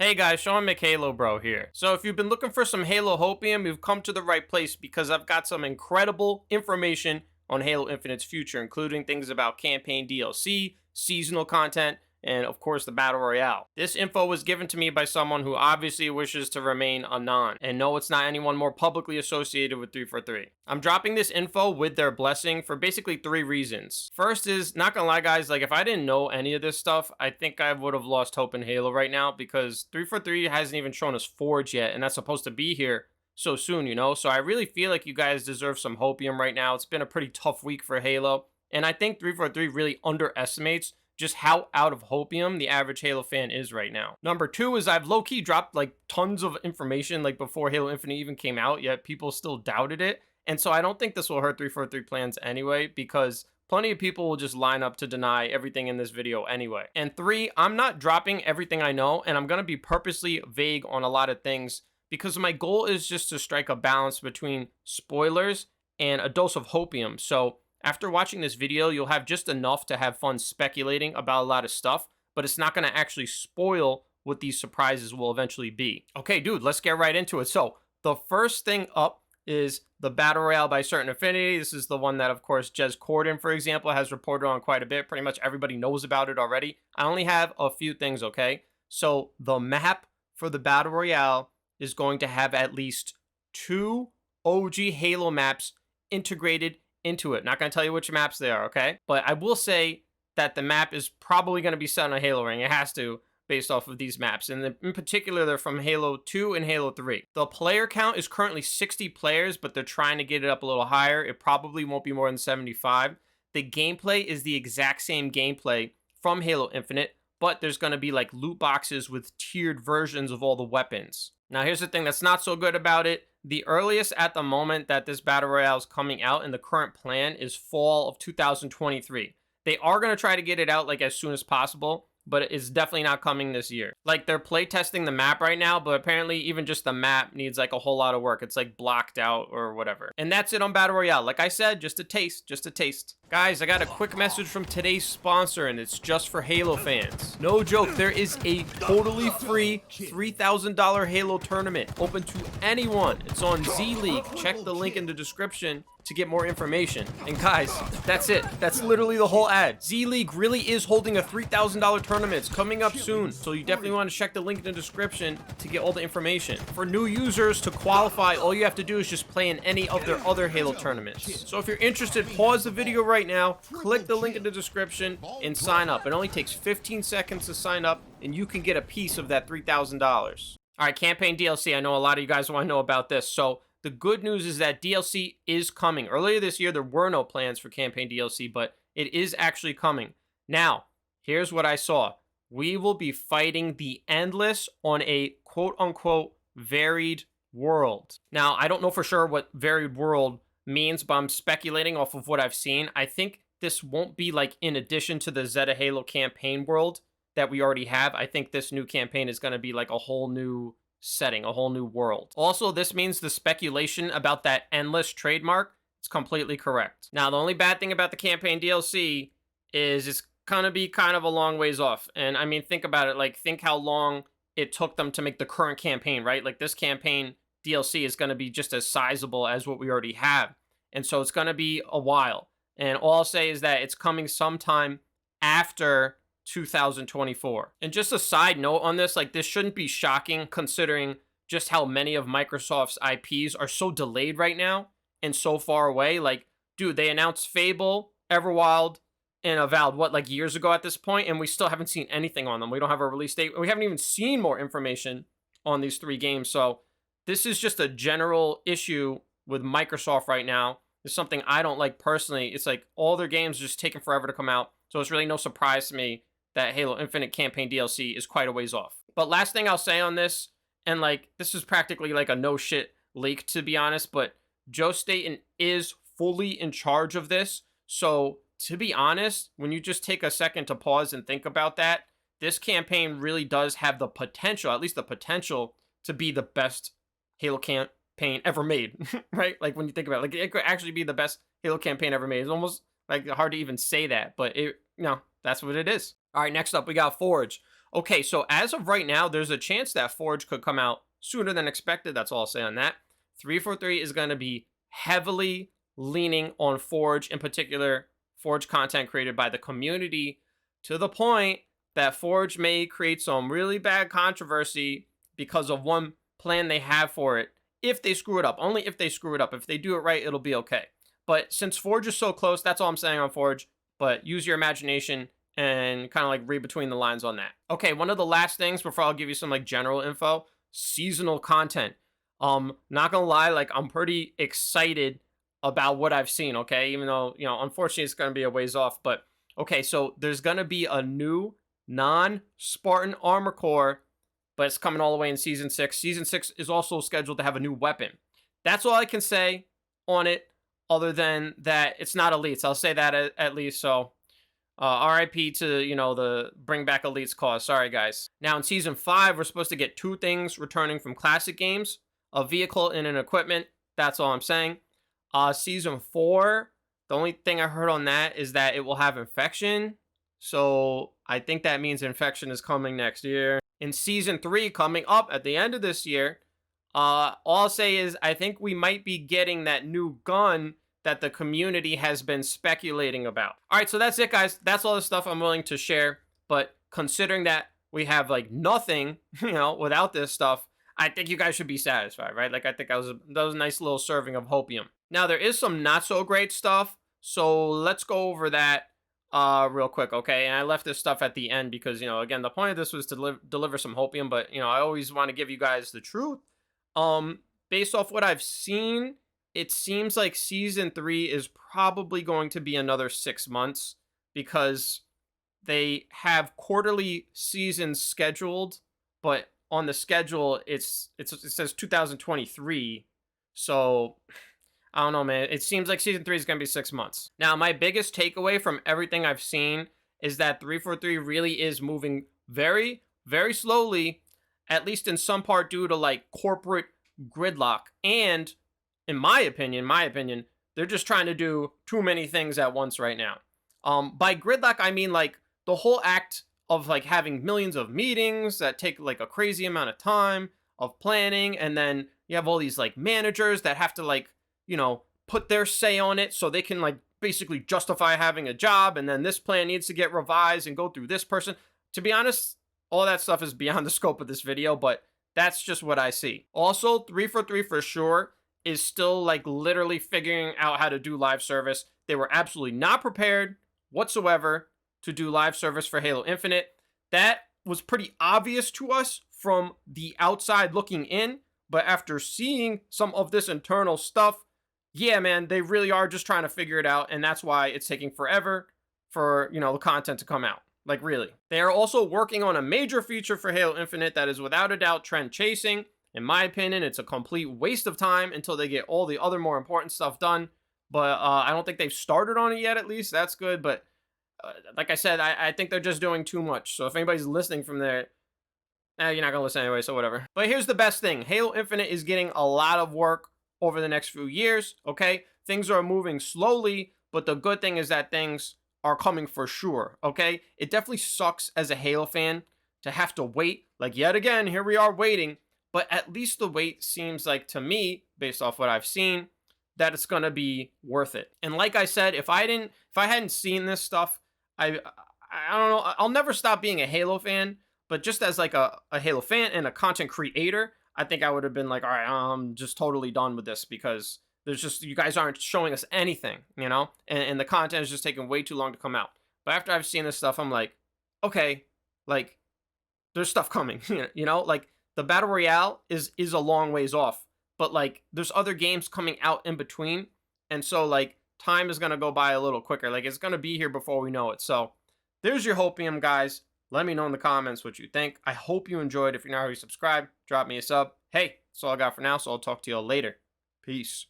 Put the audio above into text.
Hey guys, Sean McHalo Bro here. So if you've been looking for some Halo Hopium, you've come to the right place because I've got some incredible information on Halo Infinite's future, including things about campaign DLC, seasonal content, and of course the Battle Royale. This info was given to me by someone who obviously wishes to remain anon, and no, it's not anyone more publicly associated with 343. I'm dropping this info with their blessing for basically three reasons. First is, not gonna lie guys, like if I didn't know any of this stuff, I think I would have lost hope in Halo right now because 343 hasn't even shown us Forge yet, and that's supposed to be here so soon, you know? So I really feel like you guys deserve some hopium right now. It's been a pretty tough week for Halo, and I think 343 really underestimates just how out of hopium the average Halo fan is right now. Number two is I've low-key dropped like tons of information like before Halo Infinite even came out, yet people still doubted it. And so I don't think this will hurt 343 plans anyway, because plenty of people will just line up to deny everything in this video anyway. And three, I'm not dropping everything I know, and I'm going to be purposely vague on a lot of things because my goal is just to strike a balance between spoilers and a dose of hopium. So after watching this video, you'll have just enough to have fun speculating about a lot of stuff, but it's not going to actually spoil what these surprises will eventually be. Okay, dude, let's get right into it. So the first thing up is the Battle Royale by Certain Affinity. This is the one that, of course, Jez Corden, for example, has reported on quite a bit. Pretty much everybody knows about it already. I only have a few things, okay? So the map for the Battle Royale is going to have at least 2 OG Halo maps integrated into it. Not going to tell you which maps they are, okay? But I will say that the map is probably going to be set on a Halo ring. It has to, based off of these maps. And in particular, they're from Halo 2 and Halo 3. The player count is currently 60 players, but they're trying to get it up a little higher. It probably won't be more than 75. The gameplay is the exact same gameplay from Halo Infinite, but there's going to be like loot boxes with tiered versions of all the weapons. Now, here's the thing that's not so good about it. The earliest at the moment that this Battle Royale is coming out and the current plan is fall of 2023. They are going to try to get it out like as soon as possible, but it's definitely not coming this year. Like they're playtesting the map right now, but apparently even just the map needs like a whole lot of work. It's like blocked out or whatever. And that's it on Battle Royale. Like I said, just a taste, just a taste. Guys, I got a quick message from today's sponsor, and it's just for Halo fans. No joke, there is a totally free $3,000 Halo tournament open to anyone. It's on Z League. Check the link in the description to get more information. And guys, that's it. That's literally the whole ad. Z League really is holding a $3,000 tournament. It's coming up soon, so you definitely want to check the link in the description to get all the information. For new users to qualify, all you have to do is just play in any of their other Halo tournaments. So if you're interested, pause the video right now, click the link in the description, and sign up. It only takes 15 seconds to sign up, and you can get a piece of that $3,000. All right, campaign DLC. I know a lot of you guys want to know about this. So the good news is that DLC is coming. Earlier this year, there were no plans for campaign DLC, but it is actually coming. Now, here's what I saw. We will be fighting the Endless on a quote-unquote varied world. Now, I don't know for sure what varied world means, but I'm speculating off of what I've seen. I think this won't be like in addition to the Zeta Halo campaign world that we already have. I think this new campaign is going to be like a whole new setting, a whole new world. Also, this means the speculation about that Endless trademark is completely correct. Now, the only bad thing about the campaign DLC is it's gonna be kind of a long ways off. And I mean, think about it. Like, think how long it took them to make the current campaign, right? Like, this campaign DLC is gonna be just as sizable as what we already have. And so it's gonna be a while. And all I'll say is that it's coming sometime after 2024. And just a side note on this, like this shouldn't be shocking considering just how many of Microsoft's IPs are so delayed right now and so far away. Like, dude, they announced Fable, Everwild, and Avowed, what, like years ago at this point, and we still haven't seen anything on them. We don't have a release date. We haven't even seen more information on these 3 games. So this is just a general issue with Microsoft right now. It's something I don't like personally. It's like all their games are just taking forever to come out. So it's really no surprise to me that Halo Infinite campaign DLC is quite a ways off. But last thing I'll say on this, and like this is practically like a no shit leak to be honest, but Joe Staten is fully in charge of this. So to be honest, when you just take a second to pause and think about that, this campaign really does have the potential, at least the potential, to be the best Halo campaign ever made, right? Like when you think about it, like it could actually be the best Halo campaign ever made. It's almost like hard to even say that, but it, you know, that's what it is. All right, next up, we got Forge. Okay, so as of right now, there's a chance that Forge could come out sooner than expected. That's all I'll say on that. 343 is going to be heavily leaning on Forge, in particular, Forge content created by the community, to the point that Forge may create some really bad controversy because of one plan they have for it. If they screw it up, only if they screw it up. If they do it right, it'll be okay. But since Forge is so close, that's all I'm saying on Forge. But use your imagination and kind of like read between the lines on that. Okay, one of the last things before I'll give you some like general info, seasonal content. Not gonna lie, like I'm pretty excited about what I've seen, okay? Even though, unfortunately it's gonna be a ways off, but okay, so there's gonna be a new non-Spartan armor core, but it's coming all the way in season 6. Season 6 is also scheduled to have a new weapon. That's all I can say on it, other than that it's not elites. I'll say that at least. So RIP to, the bring back elites cause. Sorry, guys. Now, in season 5, we're supposed to get 2 things returning from classic games: a vehicle and an equipment. That's all I'm saying. Season 4, the only thing I heard on that is that it will have infection. So I think that means infection is coming next year. In season 3, coming up at the end of this year, all I'll say is I think we might be getting that new gun that the community has been speculating about. All right, so that's it, guys. That's all the stuff I'm willing to share. But considering that we have like nothing, without this stuff, I think you guys should be satisfied, right? Like I think that was a nice little serving of hopium. Now there is some not so great stuff, so let's go over that real quick, okay? And I left this stuff at the end because, again, the point of this was to deliver some hopium, but I always want to give you guys the truth. Based off what I've seen, it seems like season 3 is probably going to be another 6 months because they have quarterly seasons scheduled, but on the schedule it says 2023. So I don't know, man. It seems like season 3 is going to be 6 months. Now, my biggest takeaway from everything I've seen is that 343 really is moving very, very slowly, at least in some part due to like corporate gridlock. And in my opinion, they're just trying to do too many things at once right now. By gridlock, I mean like the whole act of like having millions of meetings that take like a crazy amount of time of planning, and then you have all these like managers that have to like, put their say on it so they can like basically justify having a job, and then this plan needs to get revised and go through this person. To be honest, all that stuff is beyond the scope of this video, but that's just what I see. Also, 343 for sure is still like literally figuring out how to do live service. They were absolutely not prepared whatsoever to do live service for Halo Infinite. That was pretty obvious to us from the outside looking in, but after seeing some of this internal stuff, yeah, man, they really are just trying to figure it out, and that's why it's taking forever for, the content to come out. Like, really. They are also working on a major feature for Halo Infinite that is without a doubt trend chasing. In my opinion, it's a complete waste of time until they get all the other more important stuff done. But I don't think they've started on it yet, at least. That's good. But like I said, I think they're just doing too much. So if anybody's listening from there, you're not going to listen anyway, so whatever. But here's the best thing. Halo Infinite is getting a lot of work over the next few years, okay? Things are moving slowly, but the good thing is that things are coming for sure, okay? It definitely sucks as a Halo fan to have to wait. Like, yet again, here we are waiting. But at least the wait seems like, to me, based off what I've seen, that it's going to be worth it. And like I said, if I hadn't seen this stuff, I don't know, I'll never stop being a Halo fan, but just as like a Halo fan and a content creator, I think I would have been like, all right, I'm just totally done with this because you guys aren't showing us anything, and the content is just taking way too long to come out. But after I've seen this stuff, I'm like, okay, like there's stuff coming, like the Battle Royale is a long ways off, but like there's other games coming out in between. And so like time is going to go by a little quicker. Like it's going to be here before we know it. So there's your hopium, guys. Let me know in the comments what you think. I hope you enjoyed. If you're not already subscribed, drop me a sub. Hey, that's all I got for now. So I'll talk to you all later. Peace.